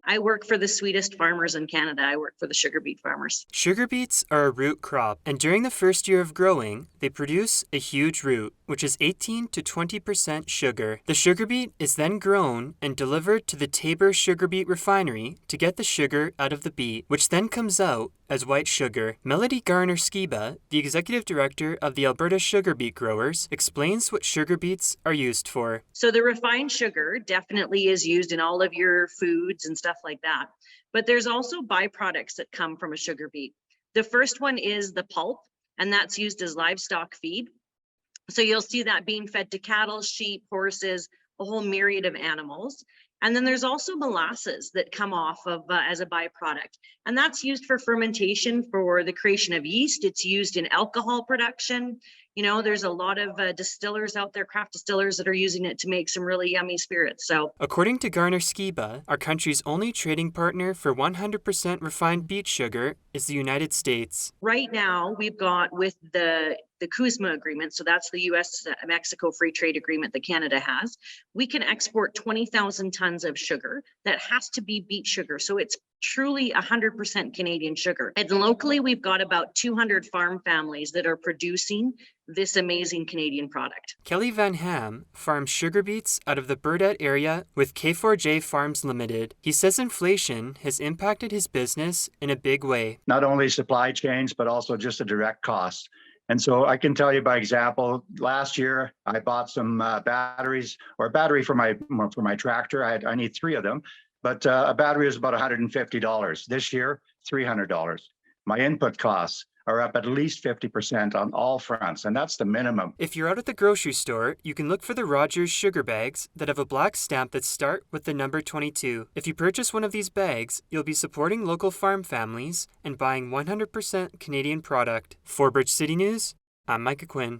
I work for the sweetest farmers in Canada. I work for the sugar beet farmers. Sugar beets are a root crop, and during the first year of growing, they produce a huge root, which is 18 to 20% sugar. The sugar beet is then grown and delivered to the Taber sugar beet refinery to get the sugar out of the beet, which then comes out as white sugar. Melody Garner-Skiba, the executive director of the Alberta Sugar Beet Growers, explains what sugar beets are used for. So the refined sugar definitely is used in all of your foods and stuff like that. But there's also byproducts that come from a sugar beet. The first one is the pulp, and that's used as livestock feed. So you'll see that being fed to cattle, sheep, horses, a whole myriad of animals. And then there's also molasses that come off of as a byproduct. And that's used for fermentation for the creation of yeast. It's used in alcohol production. You know, there's a lot of distillers out there, craft distillers, that are using it to make some really yummy spirits. So, according to Garner-Skiba, our country's only trading partner for 100% refined beet sugar is the United States. Right now, we've got with the CUSMA agreement, so that's the US-Mexico free trade agreement that Canada has, we can export 20,000 tons of sugar. That has to be beet sugar, so it's truly 100% Canadian sugar. And locally, we've got about 200 farm families that are producing this amazing Canadian product. Kelly Van Ham farms sugar beets out of the Burdett area with K4J Farms Limited. He says inflation has impacted his business in a big way. Not only supply chains, but also just the direct costs. And so I can tell you by example, last year I bought some batteries, or a battery for my tractor. I need 3 of them, but a battery is about $150. This year, $300. My input costs are up at least 50% on all fronts, and that's the minimum. If you're out at the grocery store, you can look for the Rogers sugar bags that have a black stamp that start with the number 22. If you purchase one of these bags, you'll be supporting local farm families and buying 100% Canadian product. For Bridge City News, I'm Micah Quinn.